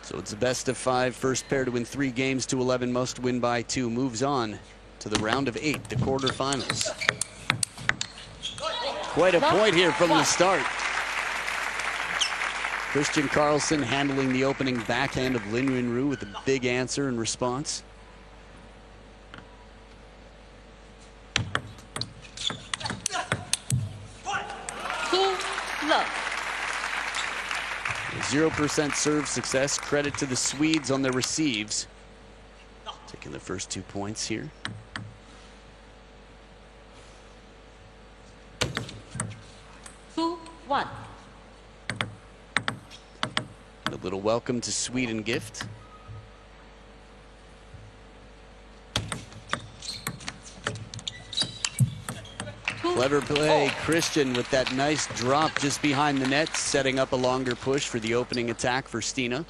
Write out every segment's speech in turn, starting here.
So it's a best of 5. First pair to win 3 games to 11 must win by 2. Moves on to the round of 8, the quarterfinals. Quite a point here from the start. Christian Karlsson handling the opening backhand of Lin Yunru with a big answer in response. Love. 0% serve success. Credit to the Swedes on their receives. Taking the first 2 points here. One. A little welcome to Sweden gift. Clever play, Christian with that nice drop just behind the net, setting up a longer push for the opening attack for Stina.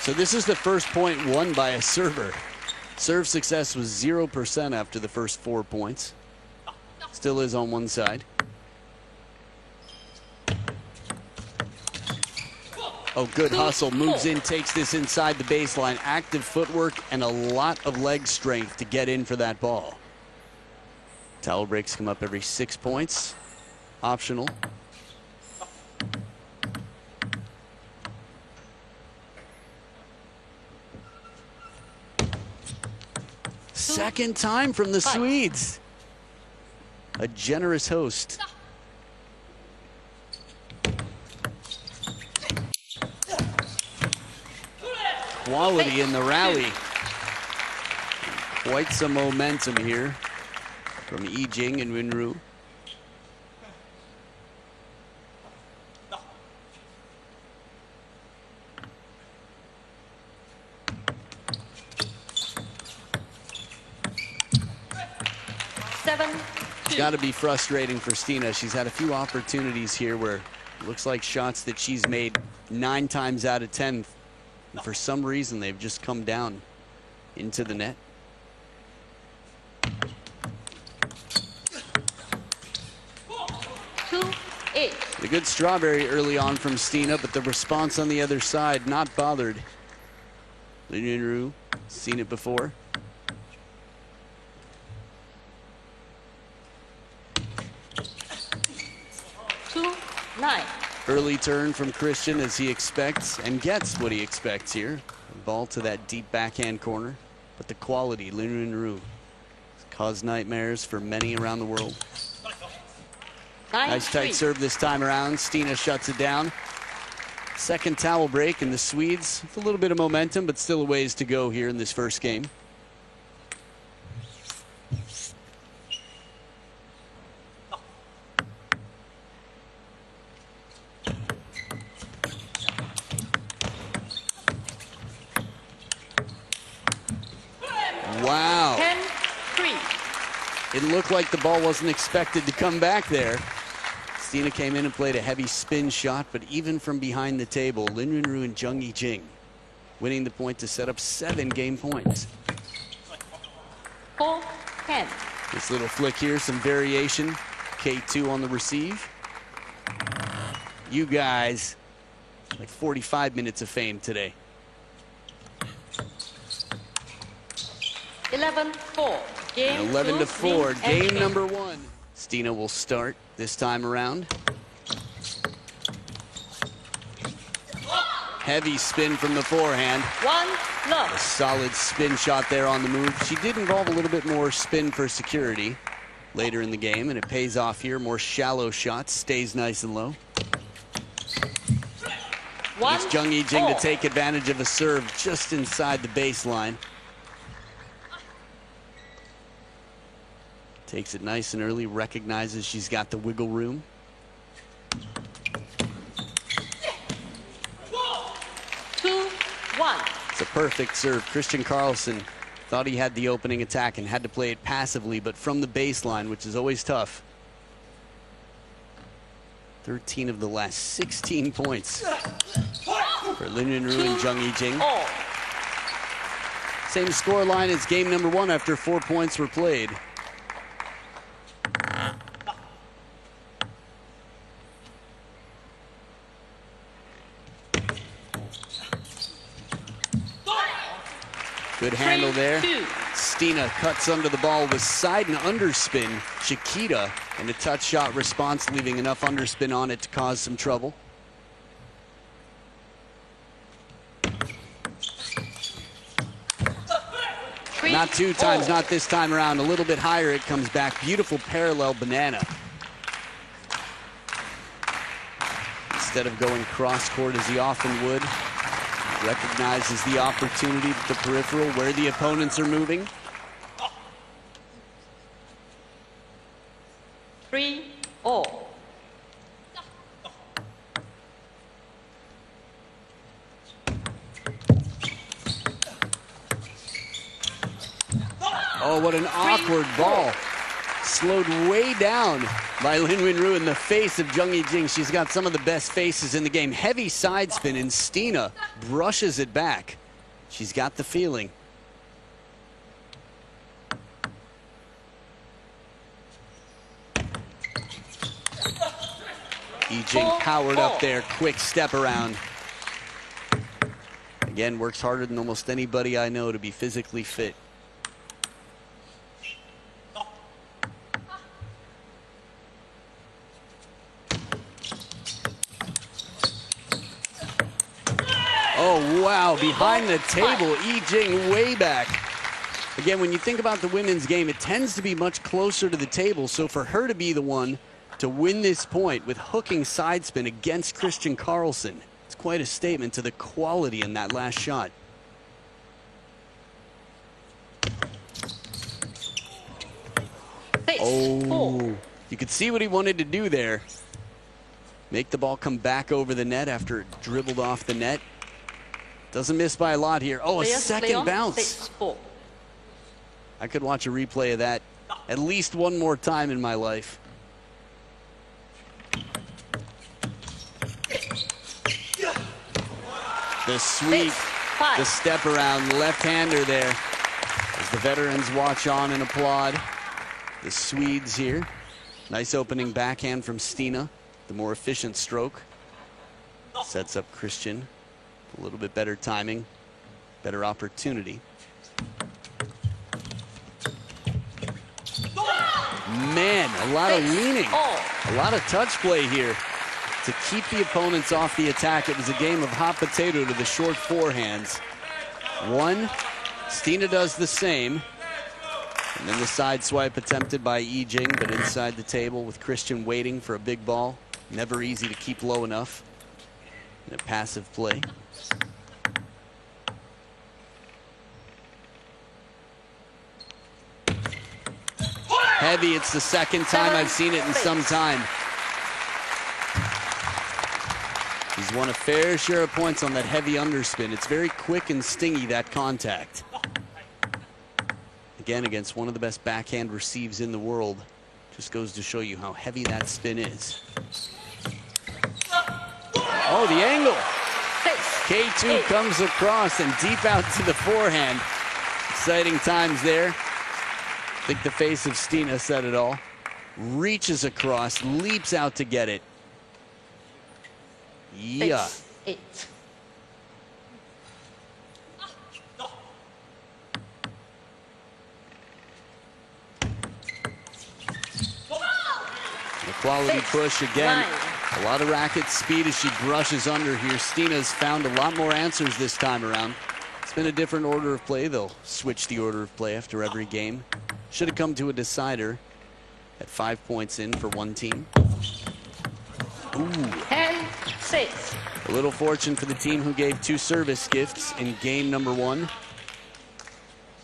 So this is the first point won by a server. Serve success was 0% after the first 4 points. Still is on one side. Oh, good hustle. Moves in, takes this inside the baseline. Active footwork and a lot of leg strength to get in for that ball. Towel breaks come up every 6 points. Optional. Second time from the Swedes. A generous host. Quality in the rally. Quite some momentum here from Yijing and Yunru. It's got to be frustrating for Stina. She's had a few opportunities here where it looks like shots that she's made 9 times out of 10. And for some reason, they've just come down into the net. The good strawberry early on from Stina, but the response on the other side, not bothered. Lin Yunru, seen it before. Early turn from Christian as he expects and gets what he expects here. Ball to that deep backhand corner. But the quality, Lin Yunru, caused nightmares for many around the world. Nice tight serve this time around. Stina shuts it down. Second towel break, and the Swedes with a little bit of momentum, but still a ways to go here in this first game. Wow. 10-3. It looked like the ball wasn't expected to come back there. Stina came in and played a heavy spin shot, but even from behind the table, Lin Yunru and Zheng Yijing winning the point to set up 7 game points. 4-10. This little flick here, some variation. K2 on the receive. You guys, like 45 minutes of fame today. 11-4. Game 11-4. Game number 1. Stina will start this time around. Heavy spin from the forehand. 1-love. A solid spin shot there on the move. She did involve a little bit more spin for security later in the game, and it pays off here. More shallow shots, stays nice and low. It's Zheng Yijing to take advantage of a serve just inside the baseline. Takes it nice and early, recognizes she's got the wiggle room. 2-1. It's a perfect serve. Christian Karlsson thought he had the opening attack and had to play it passively, but from the baseline, which is always tough. 13 of the last 16 points for Lin Yunru and Zheng Yijing. Same score line as game number 1 after 4 points were played. Good handle there. Stina cuts under the ball with side and underspin. Chiquita and a touch shot response, leaving enough underspin on it to cause some trouble. Not 2 times, not this time around. A little bit higher, it comes back. Beautiful parallel banana. Instead of going cross court as he often would, recognizes the opportunity at the peripheral where the opponents are moving. 3-0. Oh, what an awkward ball. Slowed way down by Lin Wenru in the face of Zheng Yijing. She's got some of the best faces in the game. Heavy side spin, and Stina brushes it back. She's got the feeling. Yijing powered up there, quick step around. Again, works harder than almost anybody I know to be physically fit. Oh, wow, behind the table, Yijing way back. Again, when you think about the women's game, it tends to be much closer to the table, so for her to be the one to win this point with hooking side spin against Christian Karlsson, it's quite a statement to the quality in that last shot. Oh, you could see what he wanted to do there. Make the ball come back over the net after it dribbled off the net. Doesn't miss by a lot here. Oh, a second bounce. I could watch a replay of that at least one more time in my life. The sweep, the step around, left-hander there. As the veterans watch on and applaud. The Swedes here. Nice opening backhand from Stina. The more efficient stroke. Sets up Christian. A little bit better timing, better opportunity. Man, a lot of leaning, a lot of touch play here to keep the opponents off the attack. It was a game of hot potato to the short forehands. One, Stina does the same. And then the side swipe attempted by Yijing, but inside the table with Christian waiting for a big ball. Never easy to keep low enough in a passive play. Heavy, it's the second time I've seen it in some time. He's won a fair share of points on that heavy underspin. It's very quick and stingy, that contact. Again, against one of the best backhand receives in the world. Just goes to show you how heavy that spin is. Oh, the angle. K2 comes across and deep out to the forehand. Exciting times there. I think the face of Stina said it all. Reaches across, leaps out to get it. Yeah. 6-8. The quality push again. A lot of racket speed as she brushes under here. Stina's found a lot more answers this time around. It's been a different order of play. They'll switch the order of play after every game. Should have come to a decider at 5 points in for one team. Ooh. 10-6. A little fortune for the team who gave 2 service gifts in game number 1.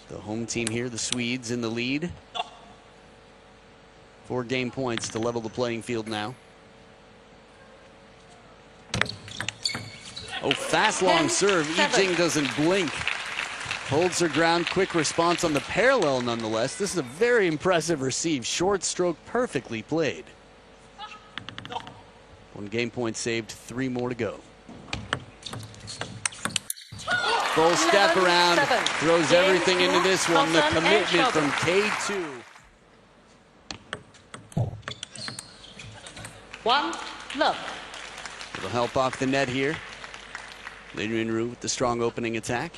The home team here, the Swedes, in the lead. 4 game points to level the playing field now. Oh, fast long serve. Yijing doesn't blink. Holds her ground. Quick response on the parallel nonetheless. This is a very impressive receive. Short stroke, perfectly played. 1 game point saved, 3 more to go. Full step 11, around, 7. throws Game everything into this one. The Karlsson and commitment from Cheng. K2. 1 love. It'll help off the net here. Lin Yunru with the strong opening attack.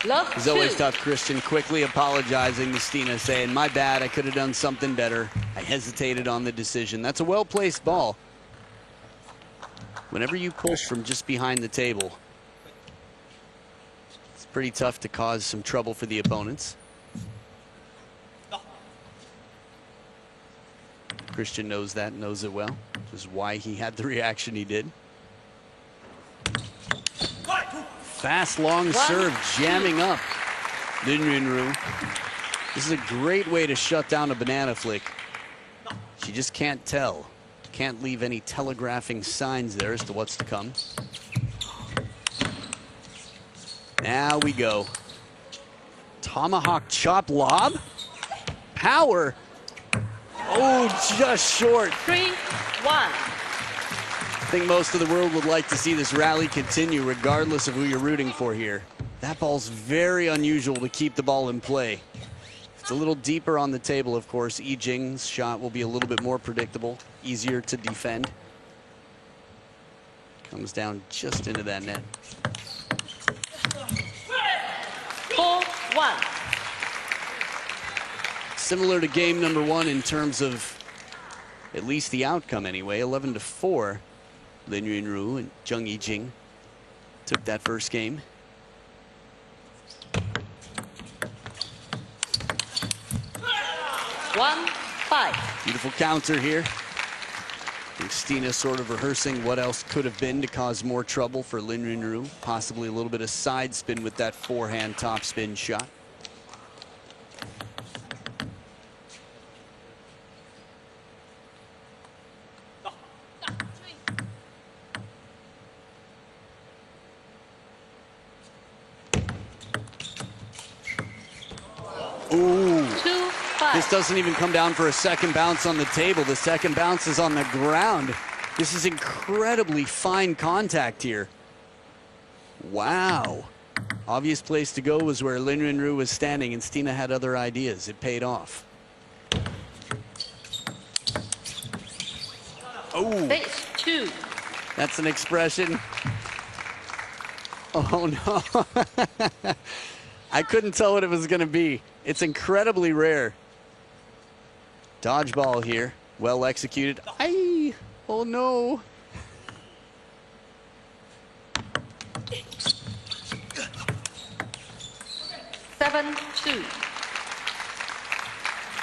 Love It's always 2. tough. Christian quickly apologizing to Stina, saying, my bad, I could have done something better. I hesitated on the decision. That's a well-placed ball. Whenever you push from just behind the table, it's pretty tough to cause some trouble for the opponents. Christian knows that, knows it well, which is why he had the reaction he did. Fast, long serve, jamming up Lin Yunru. This is a great way to shut down a banana flick. She just can't tell. Can't leave any telegraphing signs there as to what's to come. Now we go. Tomahawk chop lob. Power. Oh, just short. 3-1. I think most of the world would like to see this rally continue regardless of who you're rooting for here. That ball's very unusual to keep the ball in play. It's a little deeper on the table, of course. Yi Jing's shot will be a little bit more predictable, easier to defend. Comes down just into that net. 4-1. Similar to game number 1 in terms of at least the outcome anyway. 11-4. Lin Yunru and Yi Jing took that first game. One, 5. Beautiful counter here. I think Stina sort of rehearsing what else could have been to cause more trouble for Lin Yunru. Possibly a little bit of side spin with that forehand topspin shot. Ooh. 2-5. This doesn't even come down for a second bounce on the table. The second bounce is on the ground. This is incredibly fine contact here. Wow. Obvious place to go was where Lin Yunru was standing, and Stina had other ideas. It paid off. Oh. Base 2. That's an expression. Oh no. I couldn't tell what it was going to be. It's incredibly rare. Dodgeball here. Well executed. Aye. Oh no. Seven, 2.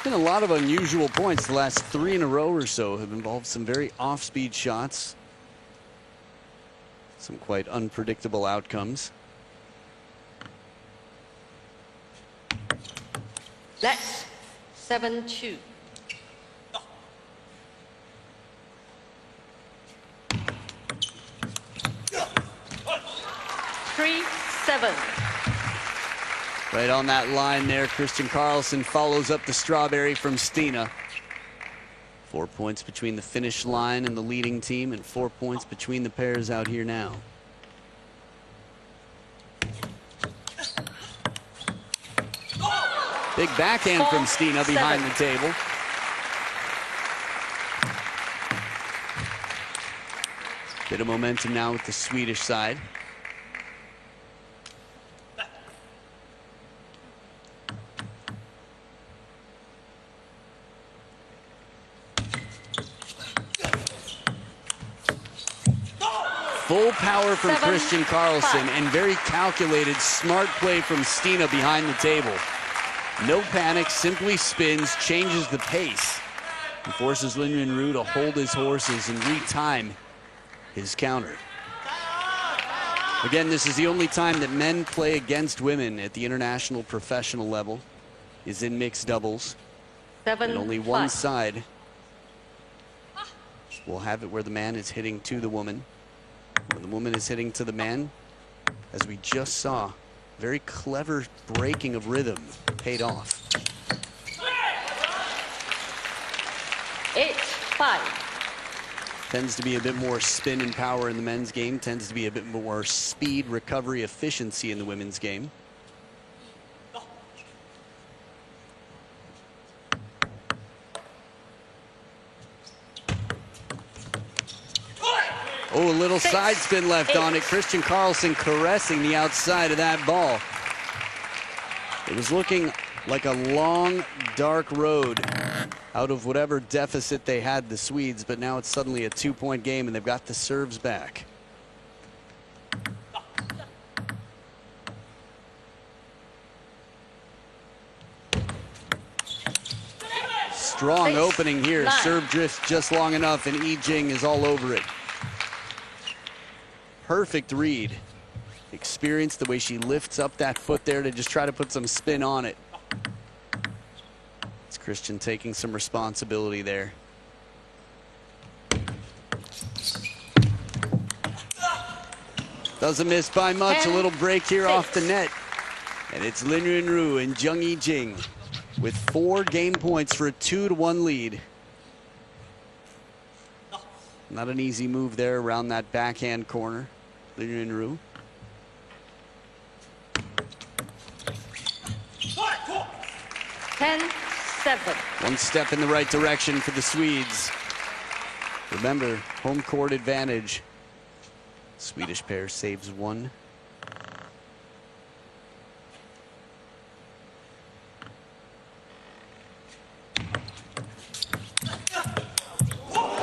Been a lot of unusual points. The last 3 in a row or so have involved some very off-speed shots. Some quite unpredictable outcomes. Let's 7-2. Three, 7. Right on that line there, Christian Karlsson follows up the strawberry from Stina. 4 points between the finish line and the leading team, and 4 points between the pairs out here now. Big backhand from Stina behind the table. Bit of momentum now with the Swedish side. Full power from 7, Christian Karlsson 5. and very calculated, smart play from Stina behind the table. No panic, simply spins, changes the pace, and forces Lin Yunru to hold his horses and retime his counter. Again, this is the only time that men play against women at the international professional level, is in mixed doubles. 7, And only one 5. side will have it where the man is hitting to the woman. When the woman is hitting to the man, as we just saw, very clever breaking of rhythm paid off. 8, 5. Tends to be a bit more spin and power in the men's game. Tends to be a bit more speed, recovery, efficiency in the women's game. Oh, a little side spin left on it. Christian Karlsson caressing the outside of that ball. It was looking like a long, dark road out of whatever deficit they had, the Swedes, but now it's suddenly a 2-point game and they've got the serves back. Strong opening here. Serve drift just long enough and Jing is all over it. Perfect read. Experience the way she lifts up that foot there to just try to put some spin on it. It's Christian taking some responsibility there. Doesn't miss by much. A little break here off the net. And it's Lin Yunru and Jung Jing with 4 game points for a 2-1 lead. Not an easy move there around that backhand corner. Lin Yunru. Ten, 7. One step in the right direction for the Swedes. Remember, home court advantage. Swedish pair saves 1.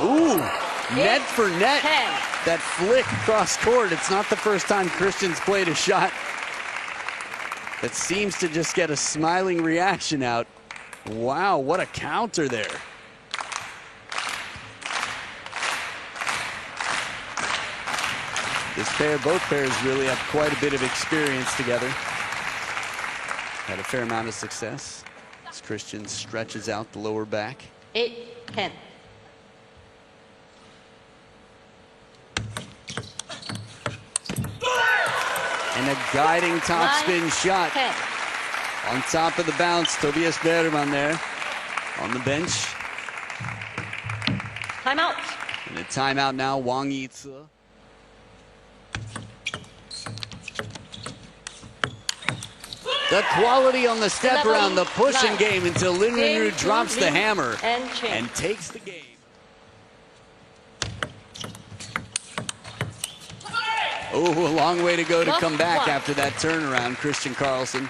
Ooh, net for net. 10. That flick cross court. It's not the first time Christian's played a shot that seems to just get a smiling reaction out. Wow, what a counter there. This pair, both pairs really have quite a bit of experience together. Had a fair amount of success as Christian stretches out the lower back. 8, 10. And a guiding topspin shot. 10. On top of the bounce, Tobias Bergman there on the bench. Timeout. And a timeout now, Wang Yitze. The quality on the step around, the pushing game until Lin Yunru drops the hammer and takes the game. Oh, a long way to go to come back after that turnaround, Christian Karlsson.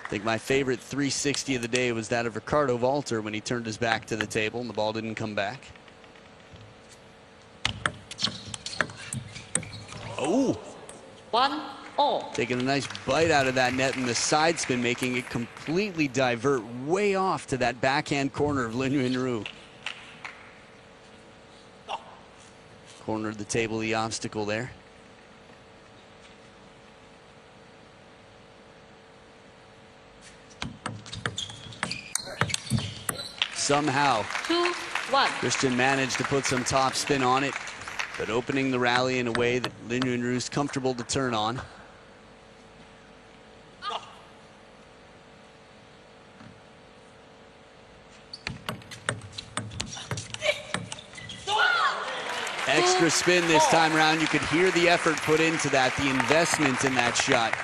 I think my favorite 360 of the day was that of Ricardo Walter when he turned his back to the table and the ball didn't come back. Oh! 1-all. Taking a nice bite out of that net and the side spin, making it completely divert way off to that backhand corner of Lin Yunru. Corner of the table, the obstacle there. Somehow, 2-1. Christian managed to put some top spin on it, but opening the rally in a way that Lin Yunru's comfortable to turn on. Extra spin this time around. You could hear the effort put into that, the investment in that shot.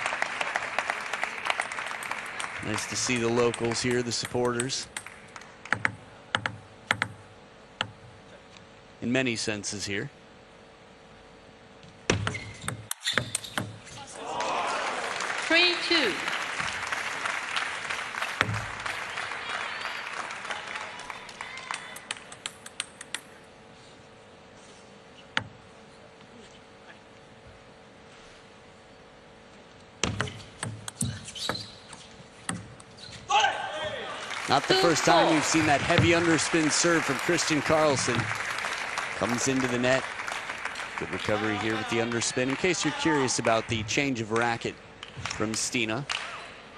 Nice to see the locals here, the supporters. In many senses here. Three, 2. Not the first time we've seen that heavy underspin serve from Christian Karlsson. Comes into the net. Good recovery here with the underspin. In case you're curious about the change of racket from Stina,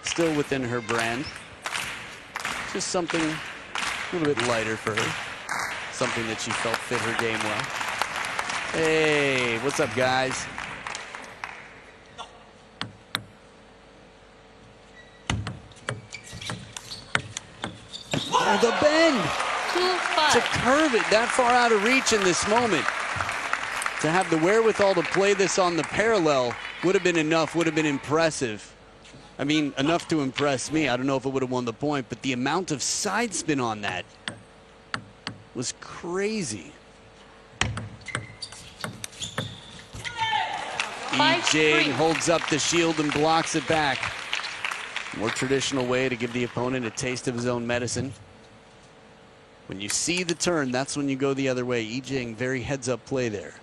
still within her brand. Just something a little bit lighter for her. Something that she felt fit her game well. Hey, what's up, guys? Oh, the bend! 2-5. to curve it that far out of reach in this moment. To have the wherewithal to play this on the parallel would have been enough, would have been impressive. I mean, enough to impress me. I don't know if it would have won the point, but the amount of side spin on that was crazy. Cheng holds up the shield and blocks it back. More traditional way to give the opponent a taste of his own medicine. When you see the turn, that's when you go the other way. Cheng, very heads-up play there.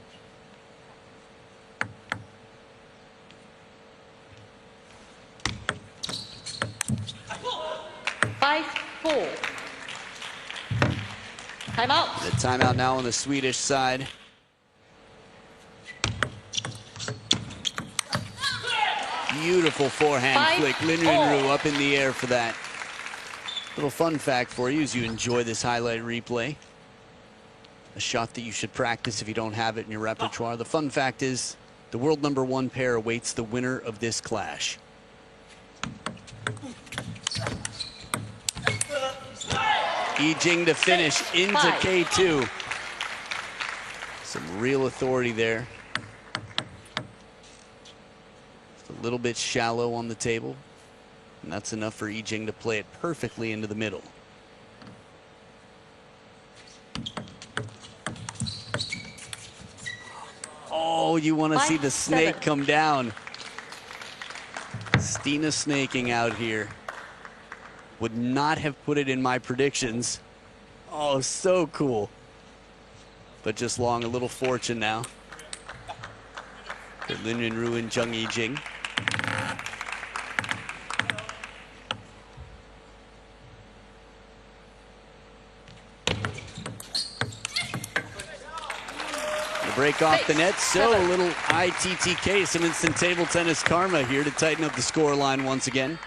Timeout. The timeout now on the Swedish side. Beautiful forehand flick. Lin Yunru up in the air for that. Little fun fact for you as you enjoy this highlight replay. A shot that you should practice if you don't have it in your repertoire. The fun fact is the world #1 pair awaits the winner of this clash. Cheng to finish into K2. Some real authority there. Just a little bit shallow on the table. And that's enough for Cheng to play it perfectly into the middle. Oh, you want to see the snake come down. Stina snaking out here. Would not have put it in my predictions. Oh, so cool. But just long, a little fortune now. For Lin Yunru and Cheng. The break off the net, so a little ITTK, some instant table tennis karma here to tighten up the score line once again.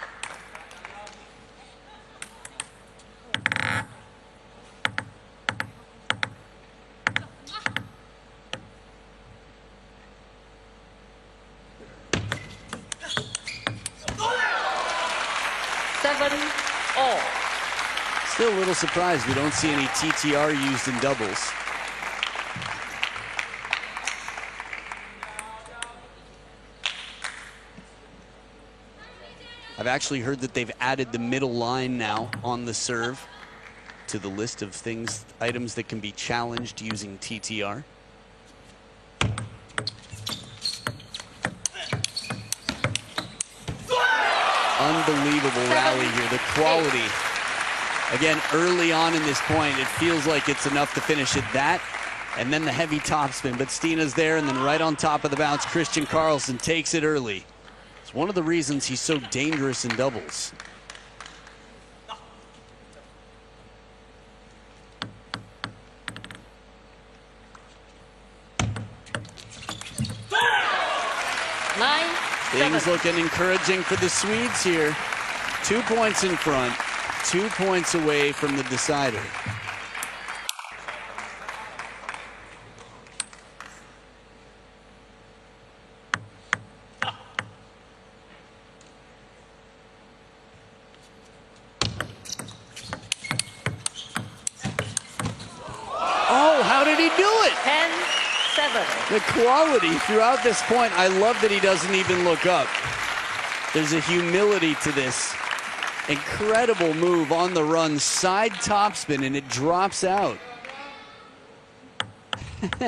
Still a little surprised we don't see any TTR used in doubles. I've actually heard that they've added the middle line now on the serve to the list of things, items that can be challenged using TTR. Unbelievable rally here, the quality. Again, early on in this point, it feels like it's enough to finish at that, and then the heavy topspin, but Stina's there, and then right on top of the bounce, Christian Karlsson takes it early. It's one of the reasons he's so dangerous in doubles. Things looking encouraging for the Swedes here. 2 points in front, 2 points away from the decider. Oh, how did he do it? 10-7. The quality throughout this point, I love that he doesn't even look up. There's a humility to this. Incredible move on the run, side topspin, and it drops out.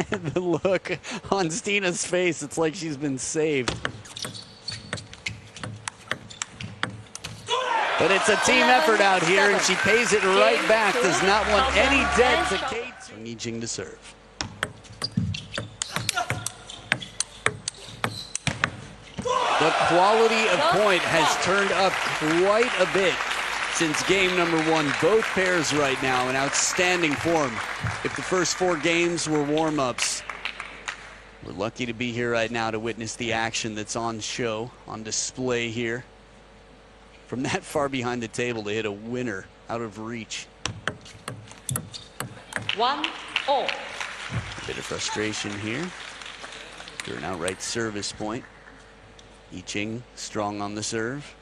The look on Stina's face, it's like she's been saved. But it's a team effort out here, and she pays it right back. Does not want any debt to K2. Cheng to serve. The quality of point has turned up quite a bit since game number 1. Both pairs right now in outstanding form. If the first 4 games were warm-ups, we're lucky to be here right now to witness the action that's on show, on display here. From that far behind the table to hit a winner out of reach. 1-all. A bit of frustration here. They're an outright service point. Cheng strong on the serve.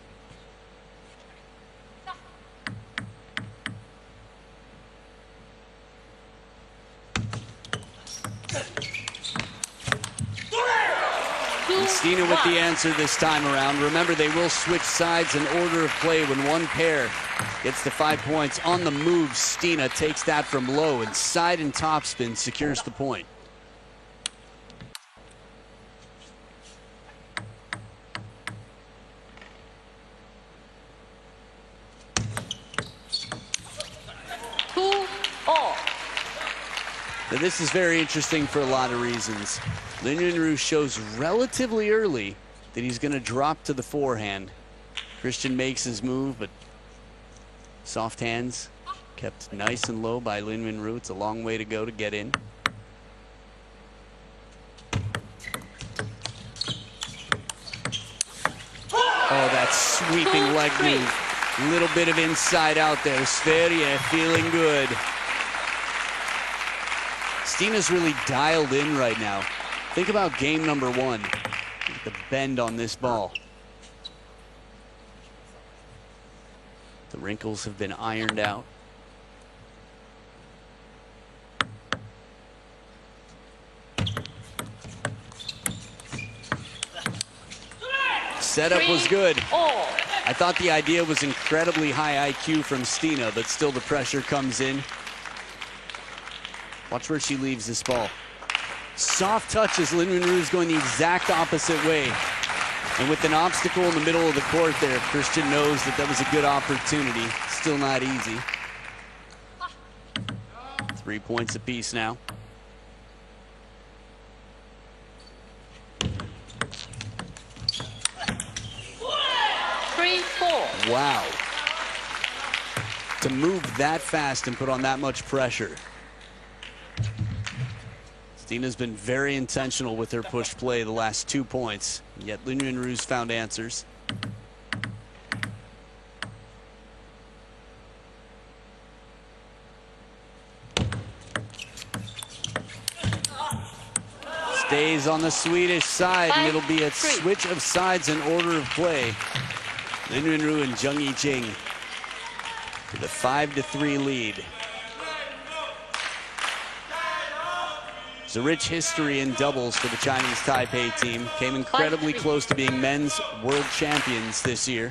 Stina with the answer this time around. Remember, they will switch sides in order of play when one pair gets the 5 points. On the move, Stina takes that from low and side and topspin secures the point. Now, this is very interesting for a lot of reasons. Lin Yunru shows relatively early that he's going to drop to the forehand. Christian makes his move, but soft hands kept nice and low by Lin Yunru. It's a long way to go to get in. Oh, that sweeping leg move. Little bit of inside out there. Sverige feeling good. Stina's really dialed in right now. Think about game number one. The bend on this ball. The wrinkles have been ironed out. Setup was good. I thought the idea was incredibly high IQ from Stina, but still the pressure comes in. Watch where she leaves this ball. Soft touch as Lin Yunru is going the exact opposite way. And with an obstacle in the middle of the court there, Christian knows that that was a good opportunity. Still not easy. 3 points apiece now. Wow. To move that fast and put on that much pressure. Stina's been very intentional with her push play the last 2 points, yet Lin Yunru's found answers. Stays on the Swedish side, and it'll be a switch of sides in order of play. Lin Yunru and Jung Yi-jing with a 5-3 lead. It's a rich history in doubles for the Chinese Taipei team. Came incredibly close to being men's world champions this year.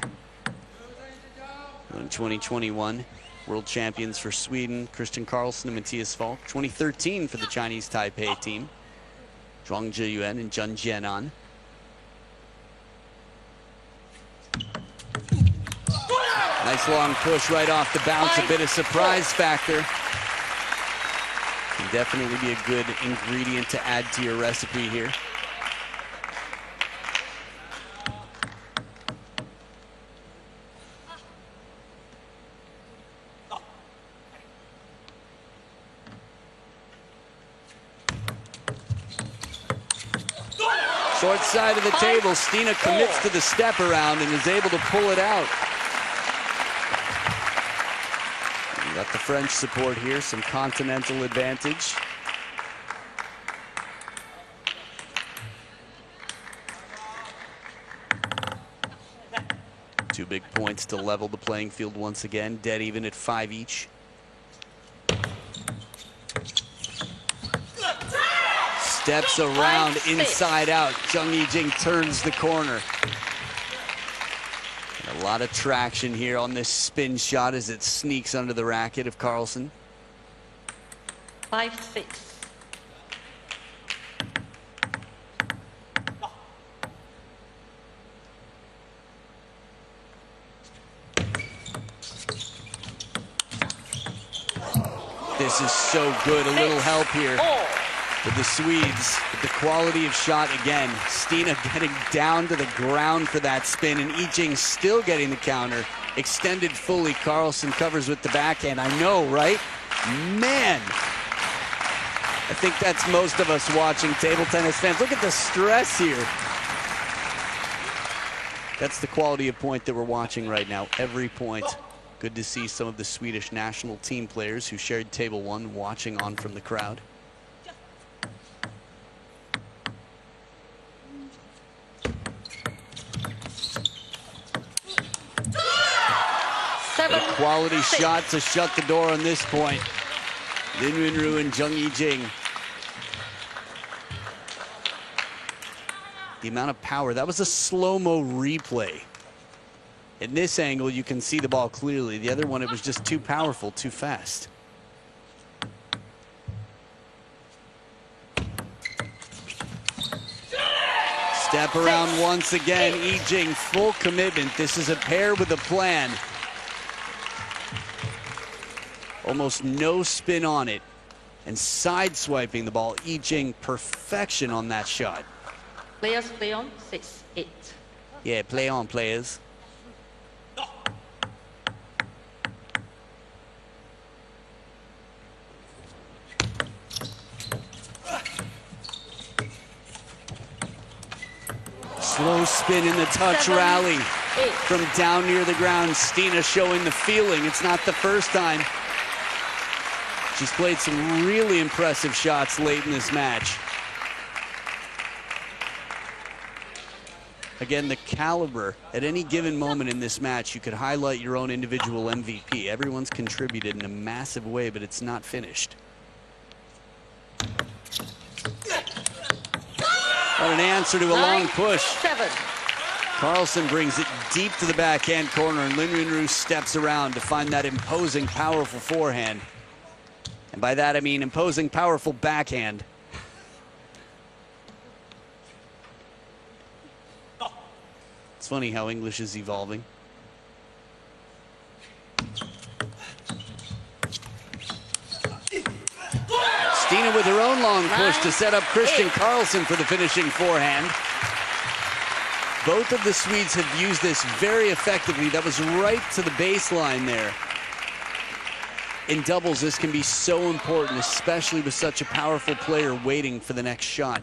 In 2021, world champions for Sweden, Christian Karlsson and Matthias Falk. 2013 for the Chinese Taipei team, Zhuang Zhiyuan and Zheng Jianan. Nice long push right off the bounce, a bit of surprise factor. Can definitely be a good ingredient to add to your recipe here. Short side of the table, Stina commits to the step around and is able to pull it out. Got the French support here, some continental advantage. Two big points to level the playing field once again, dead even at 5 each. Steps around, inside out. Jung Yi-jing turns the corner. A lot of traction here on this spin shot as it sneaks under the racket of Karlsson. 5-6. This is so good. A little help here with the Swedes. But the quality of shot again. Stina getting down to the ground for that spin, and Yi-jing still getting the counter. Extended fully. Karlsson covers with the backhand. I know, right? Man. I think that's most of us watching table tennis fans. Look at the stress here. That's the quality of point that we're watching right now. Every point. Good to see some of the Swedish national team players who shared table one watching on from the crowd. A quality shot to shut the door on this point. Lin Yunru and Jung Yi-jing. The amount of power. That was a slow-mo replay. In this angle, you can see the ball clearly. The other one, it was just too powerful, too fast. Step around once again. Yi Jing, full commitment. This is a pair with a plan. Almost no spin on it. And side-swiping the ball. Yi Jing, perfection on that shot. Players play on 6-8. Yeah, play on, players. Slow spin in the touch rally from down near the ground. Stina showing the feeling. It's not the first time. She's played some really impressive shots late in this match. Again, the caliber. At any given moment in this match, you could highlight your own individual MVP. Everyone's contributed in a massive way, but it's not finished. What an answer to a long push. 7. Karlsson brings it deep to the backhand corner, and Lin Yunru steps around to find that imposing, powerful forehand. And by that, I mean imposing, powerful backhand. It's funny how English is evolving. Stina with her own long push to set up Christian Karlsson for the finishing forehand. Both of the Swedes have used this very effectively. That was right to the baseline there. In doubles, this can be so important, especially with such a powerful player waiting for the next shot.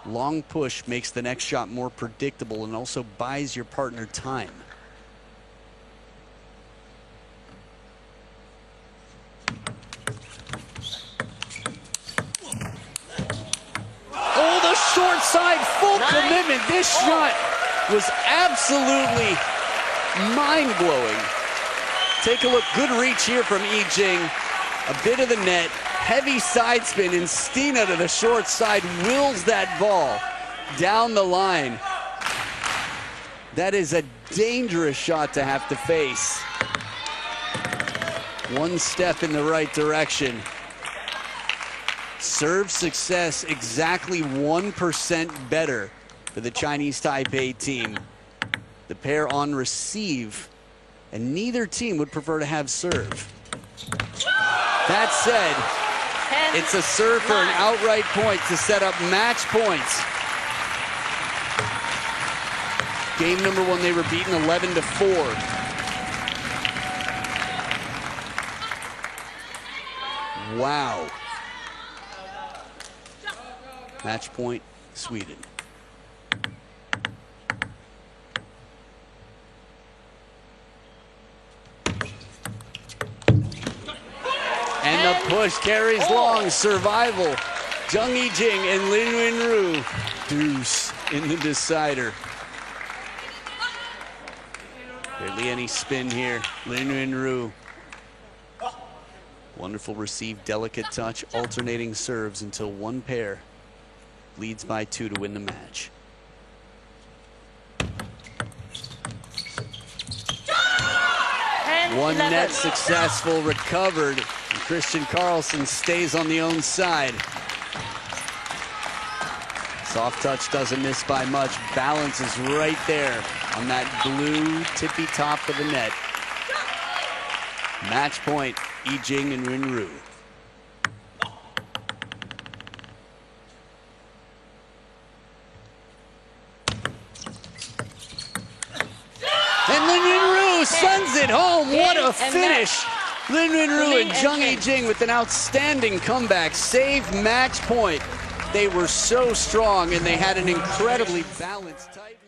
Long push makes the next shot more predictable and also buys your partner time. Oh, the short side, full commitment. This shot was absolutely mind-blowing. Take a look, good reach here from Yi Jing. A bit of the net, heavy side spin, and Stina to the short side wills that ball down the line. That is a dangerous shot to have to face. One step in the right direction. Serve success exactly 1% better for the Chinese Taipei team. The pair on receive, and neither team would prefer to have serve. That said, it's a serve for an outright point to set up match points. Game number 1, they were beaten 11-4. Wow. Match point, Sweden. And the push carries long. Survival. Jung Yi Jing and Lin Yunru. Deuce in the decider. Barely any spin here. Lin Yunru. Wonderful receive, delicate touch, alternating serves until one pair leads by 2 to win the match. One net successful, recovered, and Christian Karlsson stays on the own side. Soft touch doesn't miss by much. Balance is right there on that blue tippy top of the net. Match point, Yi Jing and Yunru. And Lin Yunru sends it home. What a finish. Lin Yunru and Jung Yi Jing with an outstanding comeback. Saved match point. They were so strong and they had an incredibly balanced, tight.